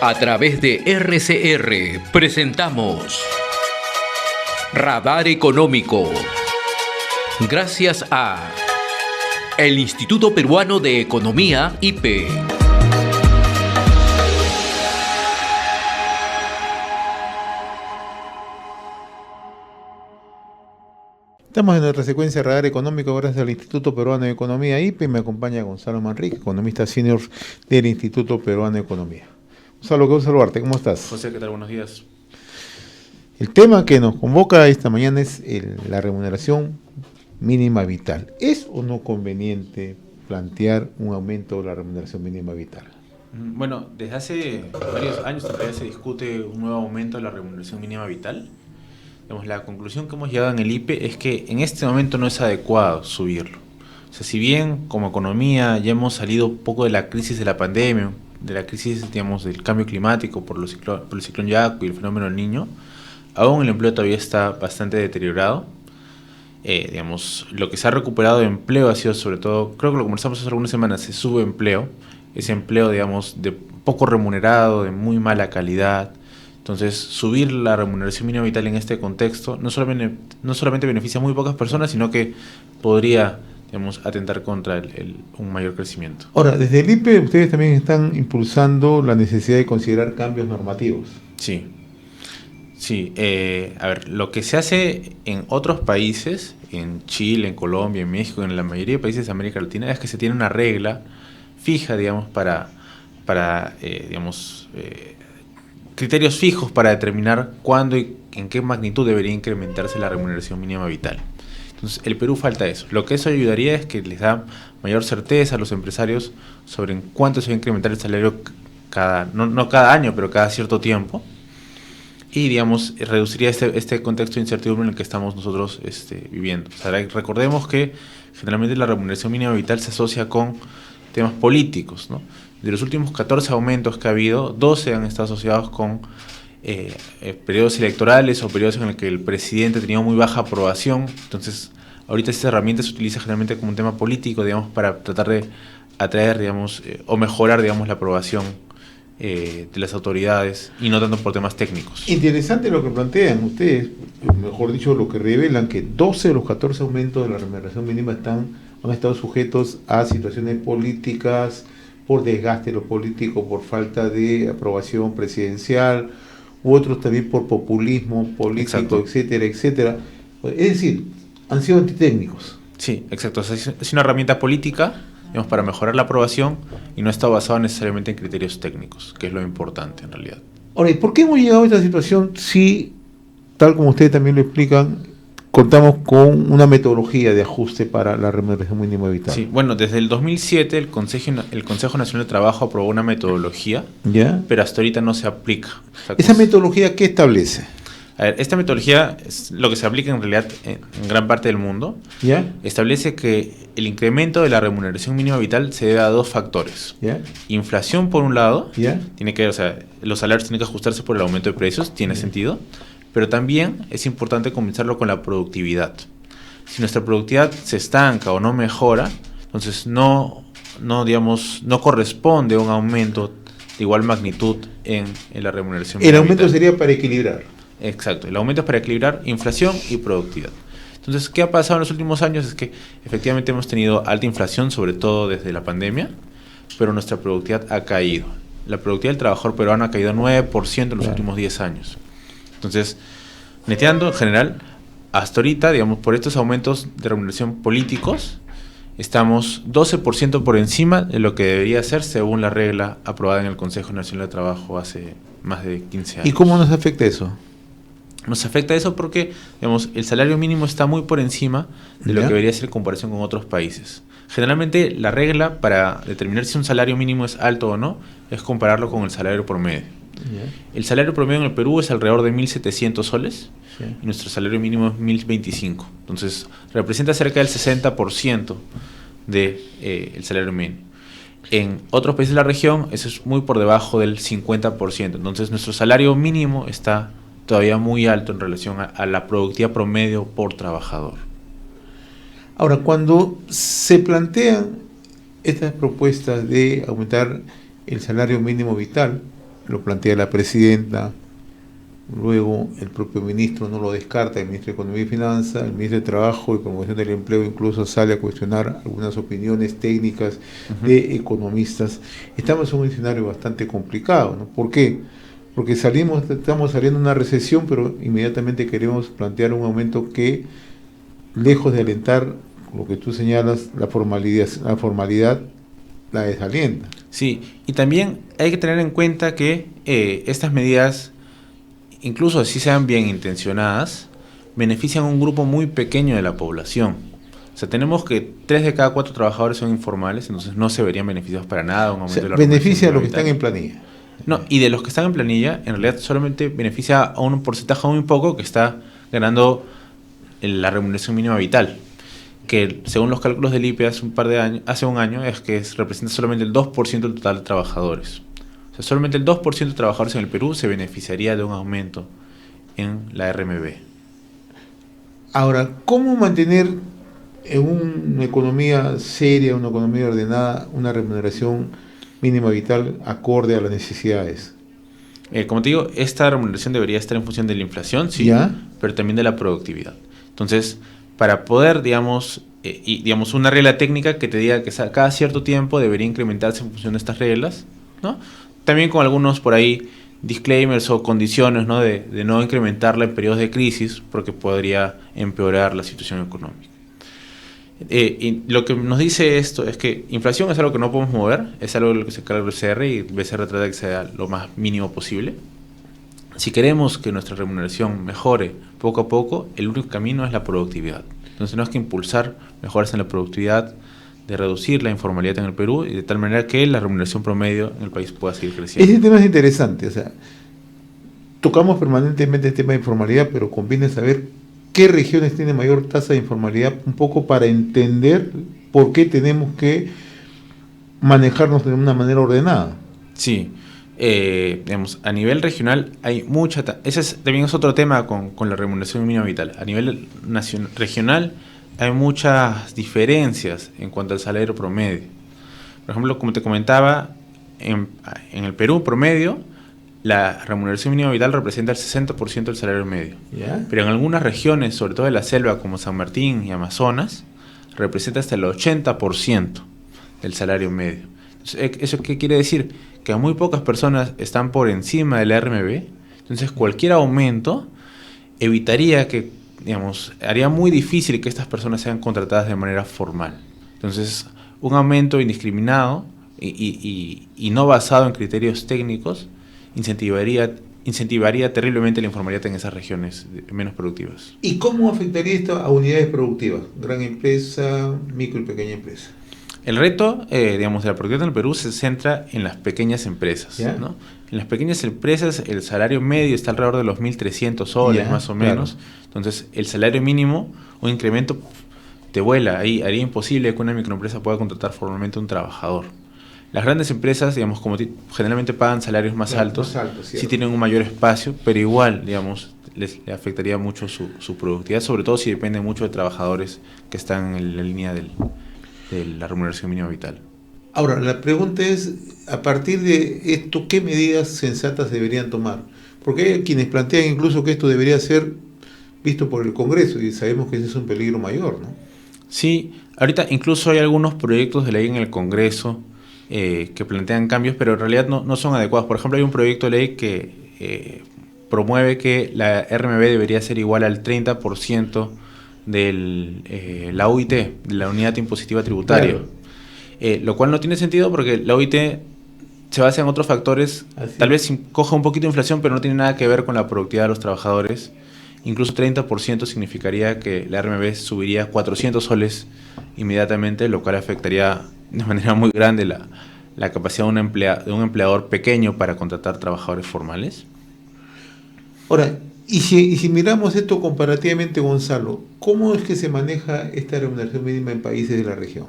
A través de RCR presentamos Radar Económico. Gracias a el Instituto Peruano de Economía, IPE. Estamos en nuestra secuencia Radar Económico gracias al Instituto Peruano de Economía, IPE. Me acompaña Gonzalo Manrique, economista senior del Instituto Peruano de Economía. Gonzalo, qué gusto saludarte, ¿cómo estás? José, ¿qué tal? Buenos días. El tema que nos convoca esta mañana es la remuneración mínima vital. ¿Es o no conveniente plantear un aumento de la remuneración mínima vital? Bueno, desde hace varios años en realidad se discute un nuevo aumento de la remuneración mínima vital. La conclusión que hemos llegado en el IPE es que en este momento no es adecuado subirlo. O sea, si bien como economía ya hemos salido un poco de la crisis de la pandemia, de la crisis, del cambio climático por el ciclón Yaku y el fenómeno del Niño, aún el empleo todavía está bastante deteriorado. Lo que se ha recuperado de empleo ha sido sobre todo, creo que lo conversamos hace algunas semanas, se sube empleo, ese empleo, de poco remunerado, de muy mala calidad. Entonces, subir la remuneración mínima vital en este contexto no solamente beneficia a muy pocas personas, sino que podría, atentar contra un mayor crecimiento. Ahora, desde el IPE ustedes también están impulsando la necesidad de considerar cambios normativos. Sí. Lo que se hace en otros países, en Chile, en Colombia, en México, en la mayoría de países de América Latina, es que se tiene una regla fija, para criterios fijos para determinar cuándo y en qué magnitud debería incrementarse la remuneración mínima vital. Entonces, el Perú falta eso. Lo que eso ayudaría es que les da mayor certeza a los empresarios sobre en cuánto se va a incrementar el salario no cada año, pero cada cierto tiempo. Y, reduciría este contexto de incertidumbre en el que estamos nosotros viviendo. O sea, recordemos que generalmente la remuneración mínima vital se asocia con temas políticos, ¿no? De los últimos 14 aumentos que ha habido, 12 han estado asociados con periodos electorales o periodos en los que el presidente tenía muy baja aprobación. Entonces, ahorita esta herramienta se utiliza generalmente como un tema político, para tratar de atraer, o mejorar, la aprobación de las autoridades, y no tanto por temas técnicos. Interesante lo que plantean ustedes, mejor dicho, lo que revelan, que 12 de los 14 aumentos de la remuneración mínima han estado sujetos a situaciones políticas, por desgaste de lo político, por falta de aprobación presidencial, u otros también por populismo político, exacto, etcétera, etcétera. Es decir, han sido antitécnicos. Sí, exacto. O sea, es una herramienta política, para mejorar la aprobación, y no está basado necesariamente en criterios técnicos, que es lo importante en realidad. Ahora, ¿y por qué hemos llegado a esta situación si, tal como ustedes también lo explican, contamos con una metodología de ajuste para la remuneración mínima vital? Sí, desde el 2007 el Consejo Nacional de Trabajo aprobó una metodología, ¿ya?, pero hasta ahorita no se aplica. ¿Esa metodología qué establece? A ver, esta metodología es lo que se aplica en realidad en gran parte del mundo. ¿Ya? Establece que el incremento de la remuneración mínima vital se debe a dos factores. ¿Ya? Inflación, por un lado, ¿ya?, los salarios tienen que ajustarse por el aumento de precios, tiene sentido, pero también es importante comenzarlo con la productividad. Si nuestra productividad se estanca o no mejora, entonces no corresponde un aumento de igual magnitud en la remuneración mínima vital. El aumento sería para equilibrar. Exacto, el aumento es para equilibrar inflación y productividad. Entonces, ¿qué ha pasado en los últimos años? Es que efectivamente hemos tenido alta inflación, sobre todo desde la pandemia, pero nuestra productividad ha caído. La productividad del trabajador peruano ha caído 9% en los últimos 10 años. Entonces, neteando en general, hasta ahorita, por estos aumentos de remuneración políticos, estamos 12% por encima de lo que debería ser según la regla aprobada en el Consejo Nacional de Trabajo hace más de 15 años. ¿Y cómo nos afecta eso? Nos afecta eso porque, el salario mínimo está muy por encima de lo que debería ser en comparación con otros países. Generalmente, la regla para determinar si un salario mínimo es alto o no es compararlo con el salario promedio. El salario promedio en el Perú es alrededor de 1.700 soles, y nuestro salario mínimo es 1.025. Entonces, representa cerca del 60% del salario mínimo. En otros países de la región, eso es muy por debajo del 50%. Entonces, nuestro salario mínimo está todavía muy alto en relación a la productividad promedio por trabajador. Ahora, cuando se plantean estas propuestas de aumentar el salario mínimo vital, lo plantea la presidenta, luego el propio ministro no lo descarta, el ministro de Economía y Finanzas, el ministro de Trabajo y Promoción del Empleo incluso sale a cuestionar algunas opiniones técnicas de economistas. Estamos en un escenario bastante complicado, ¿no? ¿Por qué? Porque estamos saliendo de una recesión, pero inmediatamente queremos plantear un aumento que, lejos de alentar lo que tú señalas, la formalidad la desalienta. Sí, y también hay que tener en cuenta que estas medidas, incluso si sean bien intencionadas, benefician a un grupo muy pequeño de la población. O sea, tenemos que 3 de cada 4 trabajadores son informales, entonces no se verían beneficiados para nada un aumento de la beneficia a los que están en planilla. No, y de los que están en planilla, en realidad solamente beneficia a un porcentaje muy poco que está ganando la remuneración mínima vital, que según los cálculos del IPE hace un año, es que representa solamente el 2% del total de trabajadores. O sea, solamente el 2% de trabajadores en el Perú se beneficiaría de un aumento en la RMB. Ahora, ¿cómo mantener en una economía seria, una economía ordenada, una remuneración mínima vital acorde a las necesidades? Como te digo, esta remuneración debería estar en función de la inflación, sí, ¿ya? Pero también de la productividad. Entonces, para poder, digamos, una regla técnica que te diga que cada cierto tiempo debería incrementarse en función de estas reglas, ¿no? También con algunos por ahí disclaimers o condiciones, ¿no? de no incrementarla en periodos de crisis, porque podría empeorar la situación económica. Y lo que nos dice esto es que inflación es algo que no podemos mover, es algo de lo que se encarga el BCR y el BCR trata de que sea lo más mínimo posible. Si queremos que nuestra remuneración mejore poco a poco, el único camino es la productividad. Entonces tenemos que impulsar mejoras en la productividad, de reducir la informalidad en el Perú y de tal manera que la remuneración promedio en el país pueda seguir creciendo. Ese tema es interesante, o sea, tocamos permanentemente el tema de informalidad, pero conviene saber qué regiones tienen mayor tasa de informalidad, un poco para entender por qué tenemos que manejarnos de una manera ordenada. Sí, digamos, a nivel regional hay mucha... también es otro tema con la remuneración mínima vital. A nivel regional hay muchas diferencias en cuanto al salario promedio. Por ejemplo, como te comentaba, en el Perú promedio, la remuneración mínima vital representa el 60% del salario medio. ¿Ya? Pero en algunas regiones, sobre todo de la selva como San Martín y Amazonas, representa hasta el 80% del salario medio. Entonces, ¿eso qué quiere decir? Que muy pocas personas están por encima del RMB. Entonces cualquier aumento evitaría que, digamos, haría muy difícil que estas personas sean contratadas de manera formal. Entonces, un aumento indiscriminado y no basado en criterios técnicos incentivaría terriblemente la informalidad en esas regiones menos productivas. ¿Y cómo afectaría esto a unidades productivas? Gran empresa, micro y pequeña empresa. El reto, digamos, de la productividad en el Perú se centra en las pequeñas empresas, ¿no? En las pequeñas empresas el salario medio está alrededor de los 1.300 soles, más o menos. Claro. Entonces, el salario mínimo, un incremento te vuela. Ahí haría imposible que una microempresa pueda contratar formalmente a un trabajador. Las grandes empresas, digamos, como generalmente pagan salarios más altos, sí tienen un mayor espacio, pero igual, digamos, le afectaría mucho su productividad, sobre todo si depende mucho de trabajadores que están en la línea de la remuneración mínima vital. Ahora, la pregunta es, a partir de esto, ¿qué medidas sensatas deberían tomar? Porque hay quienes plantean incluso que esto debería ser visto por el Congreso, y sabemos que ese es un peligro mayor, ¿no? Sí, ahorita incluso hay algunos proyectos de ley en el Congreso que plantean cambios, pero en realidad no son adecuados. Por ejemplo, hay un proyecto de ley que promueve que la RMB debería ser igual al 30% de la UIT, de la Unidad Impositiva Tributaria. Claro. Lo cual no tiene sentido porque la UIT se basa en otros factores. Así. Tal vez coja un poquito de inflación, pero no tiene nada que ver con la productividad de los trabajadores. Incluso 30% significaría que la RMB subiría 400 soles inmediatamente, lo cual afectaría de manera muy grande la capacidad de un empleador pequeño para contratar trabajadores formales. Ahora, y si miramos esto comparativamente, Gonzalo, ¿cómo es que se maneja esta remuneración mínima en países de la región?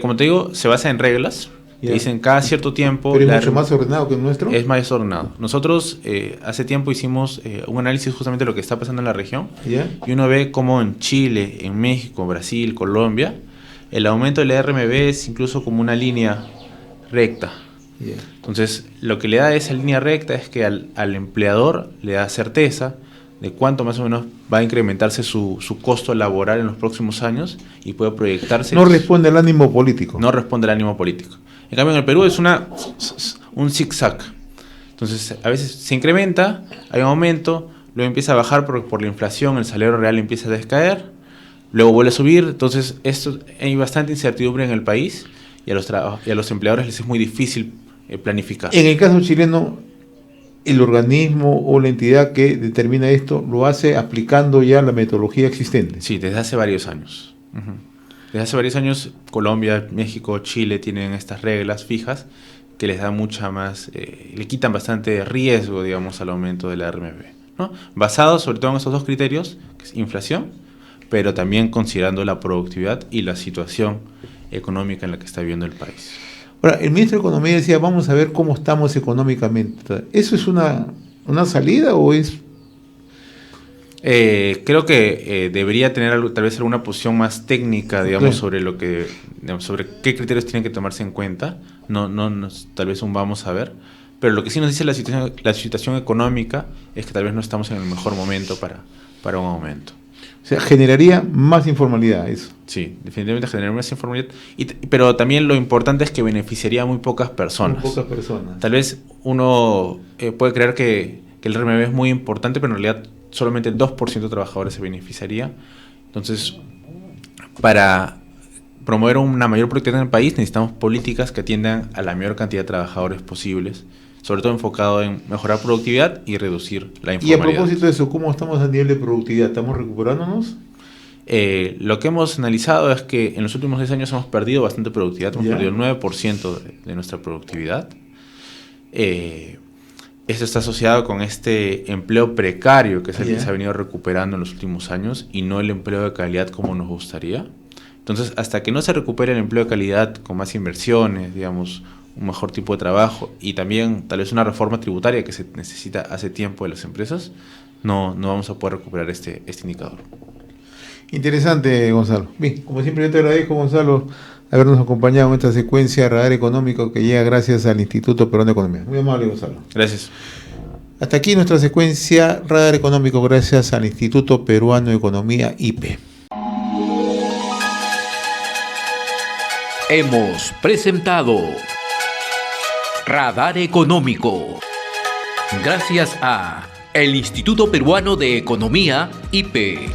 Como te digo, se basa en reglas. Que dicen cada cierto tiempo... ¿Pero es mucho más ordenado que el nuestro? Es más ordenado. Nosotros hace tiempo hicimos un análisis justamente de lo que está pasando en la región. ¿Ya? Y uno ve cómo en Chile, en México, Brasil, Colombia, el aumento de la RMB es incluso como una línea recta. Yeah. Entonces, lo que le da esa línea recta es que al empleador le da certeza de cuánto más o menos va a incrementarse su costo laboral en los próximos años y puede proyectarse. No responde al ánimo político. No responde al ánimo político. En cambio, en el Perú es un zigzag. Entonces, a veces se incrementa, hay un aumento, luego empieza a bajar por la inflación, el salario real empieza a descaer, luego vuelve a subir. Entonces, hay bastante incertidumbre en el país y a los empleadores les es muy difícil planificar. En el caso chileno, el organismo o la entidad que determina esto lo hace aplicando ya la metodología existente. Sí, desde hace varios años. Uh-huh. Desde hace varios años Colombia, México, Chile tienen estas reglas fijas que les dan mucha más, le quitan bastante riesgo, digamos, al aumento de la RMB, ¿no? Basado sobre todo en esos dos criterios, que es inflación, pero también considerando la productividad y la situación económica en la que está viviendo el país. Ahora, el ministro de Economía decía, vamos a ver cómo estamos económicamente. ¿Eso es una salida o es...? Creo que debería tener tal vez alguna posición más técnica, digamos, Claro. sobre qué criterios tienen que tomarse en cuenta. No, tal vez vamos a ver. Pero lo que sí nos dice la situación económica es que tal vez no estamos en el mejor momento para un aumento. O sea, generaría más informalidad eso. Sí, definitivamente generaría más informalidad. Pero también lo importante es que beneficiaría a muy pocas personas. Muy pocas personas. Tal vez uno puede creer que el RMB es muy importante, pero en realidad solamente el 2% de trabajadores se beneficiaría. Entonces, para promover una mayor productividad en el país, necesitamos políticas que atiendan a la mayor cantidad de trabajadores posibles, sobre todo enfocado en mejorar productividad y reducir la Y a informalidad. propósito de eso, ¿cómo estamos a nivel de productividad? ¿Estamos recuperándonos? Lo que hemos analizado es que en los últimos 10 años hemos perdido bastante productividad, hemos ¿Ya? perdido el 9% de nuestra productividad. Esto está asociado con este empleo precario que es el que se ha venido recuperando en los últimos años y no el empleo de calidad como nos gustaría. Entonces, hasta que no se recupere el empleo de calidad con más inversiones, digamos, un mejor tipo de trabajo y también tal vez una reforma tributaria que se necesita hace tiempo de las empresas, no vamos a poder recuperar este indicador. Interesante, Gonzalo. Bien, como siempre yo te agradezco, Gonzalo, habernos acompañado en esta secuencia Radar Económico que llega gracias al Instituto Peruano de Economía. Muy amable, Gonzalo. Gracias. Hasta aquí nuestra secuencia Radar Económico gracias al Instituto Peruano de Economía, IPE. Hemos presentado Radar Económico. Gracias a el Instituto Peruano de Economía, IPE.